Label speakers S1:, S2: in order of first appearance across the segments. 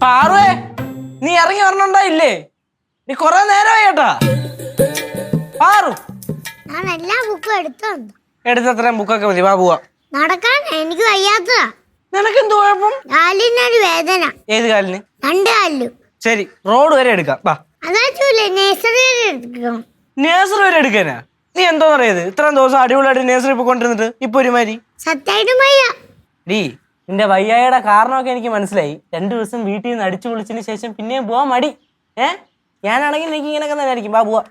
S1: പാറുവേ, നീ ഇറങ്ങി വരണണ്ടായില്ലേ? നീ കൊറേ നേരമായി കേട്ടാ. പാറു,
S2: ഞാൻ എല്ലാ ബുക്കും എടുത്തോണ്ട്
S1: എടുത്തത്രയും ബുക്കൊക്കെ മതി. വാ പോവാ.
S2: നടക്കാൻ എനിക്ക് വയ്യാത്തതാ.
S1: നിനക്ക് എന്ത് കുഴപ്പം?
S2: കാലിനൊരു വേദന.
S1: ഏത് കാലിന്?
S2: രണ്ട് കാലിലും.
S1: ശരി, റോഡ് വരെ എടുക്കാം. വാ.
S2: അതാച്ചൂല്ലേ നേഴ്സറി എടുക്കണം.
S1: നേഴ്സറി വരെ എടുക്കാനാ? നീ എന്തോന്ന് അറിയത്? ഇത്രയും ദിവസം അടിപൊളിയായിട്ട് നേഴ്സറി പോയിക്കൊണ്ടിരുന്നിട്ട് ഇപ്പൊ ഒരുമാതിരി.
S2: സത്യമായിട്ടും വയ്യ.
S1: ഡീ, നിന്റെ വയ്യായുടെ കാരണമൊക്കെ എനിക്ക് മനസ്സിലായി. 2 ദിവസം വീട്ടിൽ നിന്ന് അടിച്ചു പൊളിച്ചതിന് ശേഷം പിന്നെയും പോവാൻ മടി. ഞാനാണെങ്കിൽ എനിക്ക് ഇങ്ങനെയൊക്കെ തന്നെ ആയിരിക്കും. വാ പോവാ.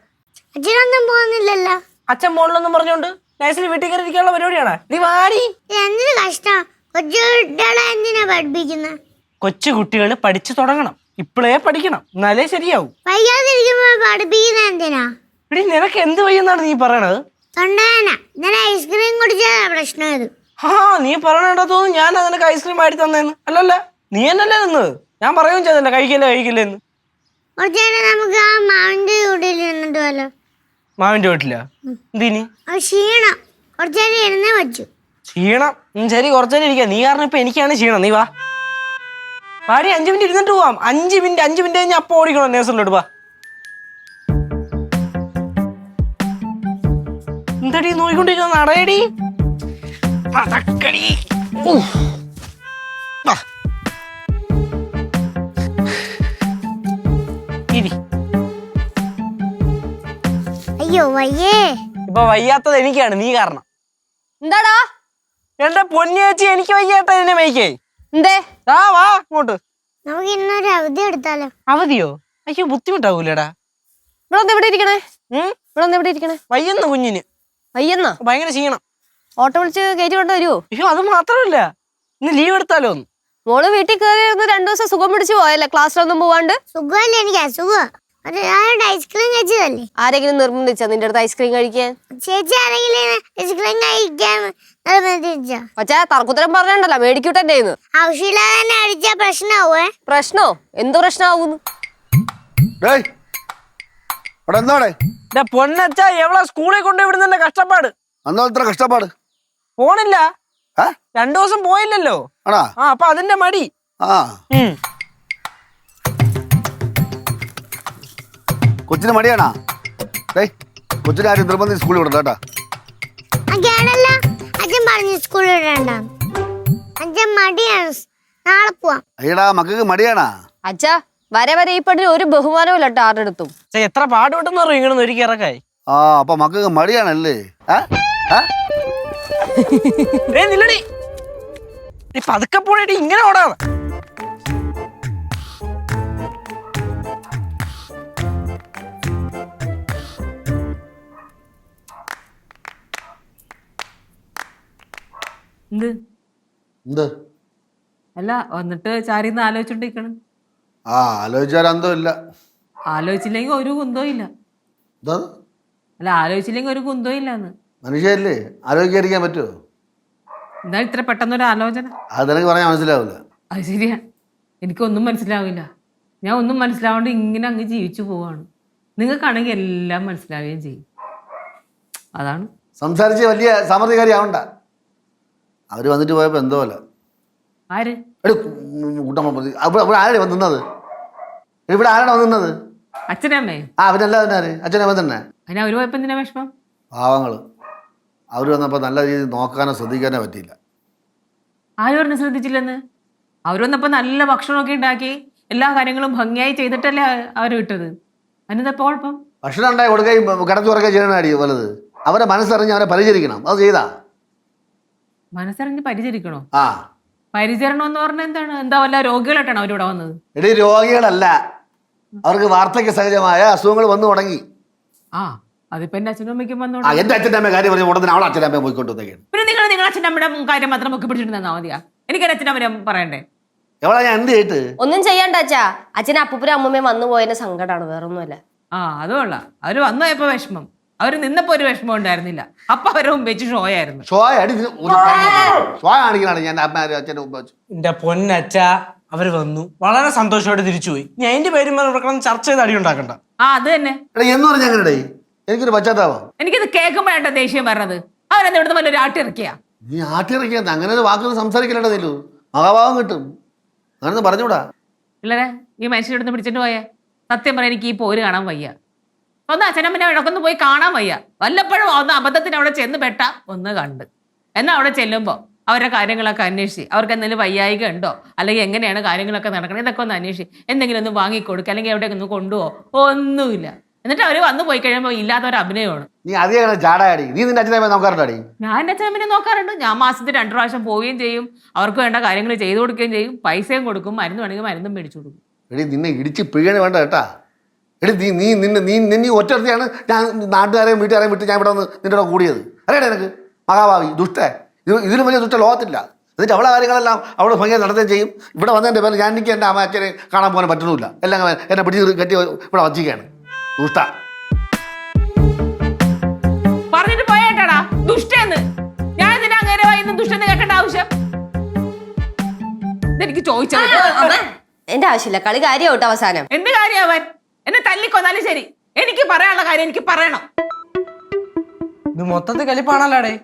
S2: അച്ഛനൊന്നും പോകുന്നില്ലല്ലോ.
S1: അച്ഛൻ മോളിലൊന്നും പറഞ്ഞോണ്ട് നൈസിൽ വീട്ടിൽ കയറി ഇരിക്കാനുള്ള പരിപാടിയാണ്. നീ വാടി.
S2: എന്തൊരു കഷ്ടം. കൊച്ചുകുട്ടികളെ എന്തിനാ പഠിപ്പിക്കുന്നത്?
S1: കൊച്ചു കുട്ടികൾ പഠിച്ചു തുടങ്ങണം. ഇപ്പോഴേ പഠിക്കണം, എന്നാലേ ശരിയാവും.
S2: വയ്യാതിരിക്കുമ്പോ പഠിപ്പിക്കുന്ന എന്തിനാ?
S1: എടി, നിനക്ക് എന്ത് വയ്യെന്നാണ് നീ പറയണത്?
S2: തൊണ്ടവേന. ഇന്നലെ ഐസ്ക്രീം കുടിച്ചതാ പ്രശ്നം. ഇത്
S1: നീ പറയണേട്ടാ തോന്നുന്നു ഞാൻ നിനക്ക് ഐസ്ക്രീം ആയിട്ട് തന്നേന്ന്. അല്ലല്ല, നീ എന്നല്ലേ നിന്നത്. ഞാൻ പറയുകയും ചെയ്തല്ല കഴിക്കില്ലെന്ന്.
S2: കുറച്ചു നേരം നമുക്ക് ആ മാവിന്റെ കൂടിയിൽ ഇരുന്നിട്ട് വല്ലോ.
S1: മാവിന്റെ വീട്ടില എന്തിനി?
S2: ക്ഷീണം. കുറച്ചു നേരം ഇരുന്നേ വച്ചു.
S1: ക്ഷീണം? ശരി, കുറച്ചേരം ഇരിക്കാം. നീ കാരണം ഇപ്പൊ എനിക്കാണ് ക്ഷീണം. നീ വാ. വാടി, 5 മിനിറ്റ് ഇരുന്നിട്ട് പോവാം. 5 മിനിറ്റ് കഴിഞ്ഞ് അപ്പൊ ഓടിക്കണം നേഴ്സറിലോട്ട്. വാ. എന്തടി നോക്കിക്കൊണ്ടിരിക്കുന്ന? നടയടി.
S2: അയ്യോ വയ്യേ.
S1: ഇപ്പൊ വയ്യാത്തത് എനിക്കാണ്, നീ കാരണം.
S3: എന്താടാ?
S1: എന്റെ പൊന്നേച്ചി, എനിക്ക് വയ്യാത്ത എന്നെ മേയ്ക്കേ.
S3: എന്തേ?
S1: വാ അങ്ങോട്ട്.
S2: നമുക്ക് ഇന്നൊരു അവധി എടുത്താലോ?
S1: അവധിയോ? അയ്യോ, ബുദ്ധിമുട്ടാവൂലേടാ.
S3: ഇവിടെ ഇരിക്കണേ. ഇവിടെ ഇരിക്കണേ.
S1: വയ്യെന്ന് കുഞ്ഞിന്.
S3: വയ്യെന്നാ?
S1: ഭയങ്കര ക്ഷീണം.
S3: ഓട്ടോ വിളിച്ച് കയറ്റി കൊണ്ട് വരുവോ?
S1: അയ്യോ, അത് മാത്രമല്ല, ഇന്ന് ലീവ് എടുത്താലോ ഒന്ന്.
S3: മോള് വീട്ടിൽ കയറി 2 ദിവസം സുഖം പിടിച്ചു പോയല്ലേ, ക്ലാസ്സിലൊന്നും പോവാണ്ട്?
S2: സുഖമല്ലേ? എനിക്ക് അസുഖം. ഐസ്ക്രീം കഴിച്ചതല്ലേ.
S3: ആരെങ്കിലും നിർബന്ധിച്ചാ നിന്റെ അടുത്ത് ഐസ്ക്രീം കഴിക്കാൻ?
S2: ചേച്ചി ആരെങ്കിലും ഐസ്ക്രീം കഴിക്കാൻ നിർബന്ധിച്ചോ?
S3: പക്ഷേ തർക്കുത്തരം പറഞ്ഞല്ലോ, മേടിക്കൂട്ടെ.
S2: ആവശ്യമില്ലാതെ തന്നെ അടിച്ചാ പ്രശ്നമാവേ.
S3: പ്രശ്നോ? എന്ത് പ്രശ്നമാവുന്നു?
S1: പൊന്നച്ച, എവളെ സ്കൂളിൽ കൊണ്ടുവിടുന്ന കഷ്ടപ്പാട്.
S4: കഷ്ടപ്പാട്
S1: പോണില്ല. 2 ദിവസം പോയില്ലല്ലോ. അപ്പൊ അതിന്റെ മടി.
S4: കൊച്ചിന് മടിയാണാ? കൊച്ചിനെ ആരും നിർബന്ധിച്ച് സ്കൂളിൽ വിടണ്ട കേട്ടാ.
S2: അച്ഛൻ പറഞ്ഞു സ്കൂളിൽ വിടണ്ട. അച്ഛൻ മടിയാണ്. നാളെ പോവാം.
S4: അയ്യടാ, മക്കൾക്ക് മടിയാണാ?
S3: അച്ഛാ, വരെ ഈ പെണ്ണിന് ഒരു ബഹുമാനവും ഇല്ല ആരുടെ അടുത്തും.
S1: എത്ര പാടുപെട്ടെന്ന് പറയും ഇങ്ങനെ ഒരുക്കി ഇറക്കായി.
S4: അപ്പൊ മക്കൾക്ക് മടിയാണല്ലേ?
S1: നില്ലടി, പതുക്കെ പോയിട്ട് ഇങ്ങനെ ഓടാതെ.
S4: എന്ത്?
S5: അല്ല, വന്നിട്ട് ചാരിന്ന് ആലോചിച്ചോണ്ടിരിക്കണം.
S4: ആലോചിച്ചാൽ അന്തമില്ല.
S5: ആലോചിച്ചില്ലെങ്കിൽ ഒരു കുന്തോ ഇല്ല. അല്ല, ആലോചിച്ചില്ലെങ്കിൽ ഒരു കുന്തോ ഇല്ലാന്ന്.
S4: മനുഷ്യല്ലേ, ആലോചിക്കാതിരിക്കാൻ പറ്റുമോ?
S5: എന്താ ഇത്ര പെട്ടെന്നൊരു ആലോചന?
S4: അത് നിനക്ക് പറയാൻ മനസ്സിലാവില്ല.
S5: അത് ശരിയാ, എനിക്കൊന്നും മനസ്സിലാവില്ല. ഞാൻ ഒന്നും മനസ്സിലാവാണ്ട് ഇങ്ങനെ അങ്ങ് ജീവിച്ചു പോവാണ്. നിങ്ങൾക്കാണെങ്കിൽ എല്ലാം മനസ്സിലാവുകയും ചെയ്യും. അതാണ്.
S4: സംസാരിച്ച് വലിയ സാമർത്ഥ്യകാരി ആവണ്ട. അവര് വന്നിട്ട് പോയപ്പോ എന്തോ അല്ല.
S5: ആര്?
S4: ആരുടെ വന്നത്? ഇവിടെ ആരാണ് വന്നത്?
S5: അച്ഛനമ്മേ?
S4: അവനല്ലാതെ അച്ഛനമ്മ തന്നെ.
S5: അതിന് അവര് പോയപ്പോ എന്തിനാ വിഷമം?
S4: പാവങ്ങള്. അവര് വന്നപ്പോ നല്ല രീതിയിൽ നോക്കാനോ ശ്രദ്ധിക്കാനോ പറ്റിയില്ല.
S5: ആര് പറഞ്ഞു ശ്രദ്ധിച്ചില്ലെന്ന്? അവർ വന്നപ്പോ നല്ല ഭക്ഷണമൊക്കെ ഉണ്ടാക്കി എല്ലാ കാര്യങ്ങളും ഭംഗിയായി ചെയ്തിട്ടല്ലേ അവര് വിട്ടത്. അതിനെന്താ കുഴപ്പം?
S4: ഭക്ഷണം ഉണ്ടായി കൊടുക്കുകയും കിടത്തി ഉറക്കുകയും ചെയ്യണ വലുത്. അവരെ മനസ്സറിഞ്ഞ് അവരെ പരിചരിക്കണം. അത് ചെയ്താ?
S5: മനസ്സറിഞ്ഞ് പരിചരിക്കണോ? പരിചരണം എന്ന് പറഞ്ഞാൽ എന്താണ്? എന്താ വല്ല രോഗികളായിട്ടാണ് അവരിവിടെ വന്നത്?
S4: എടീ, രോഗികളല്ല, അവർക്ക് വാർദ്ധക്യ സഹജമായ അസുഖങ്ങൾ വന്നു തുടങ്ങി.
S5: അതിപ്പോ എന്റെ അച്ഛനും അമ്മയ്ക്കും വന്നു.
S4: എന്റെ അച്ഛൻ്റെ അമ്മ കാര്യം പറഞ്ഞ ഉടനെ അവളെ അച്ഛൻ്റെ അമ്മ പോയിക്കൊണ്ടിരിക്കുകയാണ്.
S5: പിന്നെ നിങ്ങളുടെ അച്ഛൻ്റെ അമ്മയുടെ കാര്യം മാത്രം ഒക്കെ പിടിച്ചിട്ട് തന്നാ മതിയാ? എനിക്ക് എന്റെ അച്ഛൻ്റെ അമ്മ പറയണ്ടേ?
S4: എവളാ ഞാൻ എന്ത് ചെയ്തിട്ട്?
S3: ഒന്നും ചെയ്യണ്ട അച്ഛാ. അച്ഛനും അപ്പൂപ്പനും അമ്മൂമ്മയും വന്നു പോയതിന്റെ സങ്കടമാണ്, വേറൊന്നുമല്ല.
S5: അത് കൊള്ളാം. അവര് വന്നു പോയപ്പോ വിഷമം. അവര് നിന്നപ്പോ ഒരു വിഷമം ഉണ്ടായിരുന്നില്ല. അപ്പൊ അവരെ മുമ്പ് വെച്ച് ഷോ ആയിരുന്നു.
S1: എന്റെ പൊന്നച്ച, അവര് വന്നു, വളരെ സന്തോഷമായിട്ട് തിരിച്ചുപോയി. ഞാൻ അതിന്റെ പേരും ചർച്ച ചെയ്ത് അടി ഉണ്ടാക്കണ്ട.
S5: അത് തന്നെ
S4: എന്ന് പറഞ്ഞേ. എനിക്കൊരു പശ്ചാത്താപം.
S5: എനിക്കിത് കേൾക്കുമ്പോഴാണ് ദേഷ്യം പറഞ്ഞത്. അവരെന്താ ഇവിടുന്ന് വല്ലൊരു ആട്ടിറക്കിയാ?
S4: നീ ആട്ടിറക്കിയ അങ്ങനെ ഒരു വാക്കൊന്നും സംസാരിക്കലോ. മഹാഭാവം കിട്ടും. അങ്ങനെ പറഞ്ഞൂടാ.
S5: പിള്ളേരെ ഈ മനുഷ്യരുടെ അടുത്ത് പിടിച്ചിട്ട് പോയേ. സത്യം പറയാൻ എനിക്ക് ഈ പോര് കാണാൻ വയ്യ. ഒന്ന് അച്ഛനമ്മനെ ഇടക്കൊന്ന് പോയി കാണാൻ വയ്യ. വല്ലപ്പോഴും ഒന്ന് അബദ്ധത്തിന് അവിടെ ചെന്ന് പെട്ട ഒന്ന് കണ്ട്. എന്നാൽ അവിടെ ചെല്ലുമ്പോൾ അവരുടെ കാര്യങ്ങളൊക്കെ അന്വേഷിച്ച് അവർക്ക് എന്തെങ്കിലും വയ്യായിക ഉണ്ടോ, അല്ലെങ്കിൽ എങ്ങനെയാണ് കാര്യങ്ങളൊക്കെ നടക്കണം, ഇതൊക്കെ ഒന്ന് അന്വേഷിച്ച് എന്തെങ്കിലും ഒന്ന് വാങ്ങിക്കൊടുക്കുക, അല്ലെങ്കിൽ എവിടെയൊക്കെ ഒന്ന് കൊണ്ടുപോകുമോ, ഒന്നുമില്ല. എന്നിട്ട് അവർ വന്നു പോയി കഴിയുമ്പോൾ ഇല്ലാത്തൊരു അഭിനയമാണ്.
S4: നീ അധികം ചാടാടി. നീ നിന്റെ അച്ഛനെ നോക്കാറുണ്ടാടി?
S5: ഞാൻ എൻ്റെ അച്ഛനമ്മനെ നോക്കാറുണ്ട്. ഞാൻ മാസത്തിൽ 2 പ്രാവശ്യം പോവുകയും ചെയ്യും, അവർക്ക് വേണ്ട കാര്യങ്ങൾ ചെയ്തു കൊടുക്കുകയും ചെയ്യും, പൈസയും കൊടുക്കും, മരുന്ന് വേണമെങ്കിൽ മരുന്നും മേടിച്ചു കൊടുക്കും.
S4: എടി നിന്നെ ഇടിച്ച് പിഴണ വേണ്ട കേട്ടാ. എടി നീ ഒറ്റയാണ് ഞാൻ നാട്ടുകാരെയും വീട്ടുകാരെയും വിട്ട് ഞാൻ ഇവിടെ വന്ന് നിന്റെ കൂടെ കൂടിയത്. അറിയണേ എനിക്ക് മഹാഭാവി ദുഷ്ടേ. ഇതിലും വലിയ ദുഷ്ട ലോകത്തില്ല. എന്നിട്ട് അവളെ കാര്യങ്ങളെല്ലാം അവള് ഭംഗിയായി നടത്തുകയും ചെയ്യും. ഇവിടെ വന്നതിൻ്റെ പേരിൽ ഞാൻ എനിക്ക് എൻ്റെ അമ്മ അച്ഛനെ കാണാൻ പോകാൻ പറ്റുന്നില്ല. എല്ലാം എന്നെ പിടിച്ച് കെട്ടി ഇവിടെ വച്ചിരിക്കുകയാണ്. ദുഷ്ട
S5: പറഞ്ഞിട്ട് പോയേട്ടാടാ ദുഷ്ടന്ന്. ഞാൻ ഇതിന് അങ്ങനെ വായിന്ന് ദുഷ്ടന്ന് കേൾക്കേണ്ട ആവശ്യം ഇതെനിക്ക് ചോദിച്ചത്.
S3: എന്റെ ആവശ്യമില്ല, കളി കാര്യമാവട്ടെ അവസാനം.
S5: എന്ത് കാര്യവൻ എന്നെ തല്ലിക്കൊന്നാലും ശരി, എനിക്ക് പറയാനുള്ള കാര്യം എനിക്ക് പറയണം.
S1: ഇത് മൊത്തത്തിൽ കലിപ്പാണല്ലോടേ.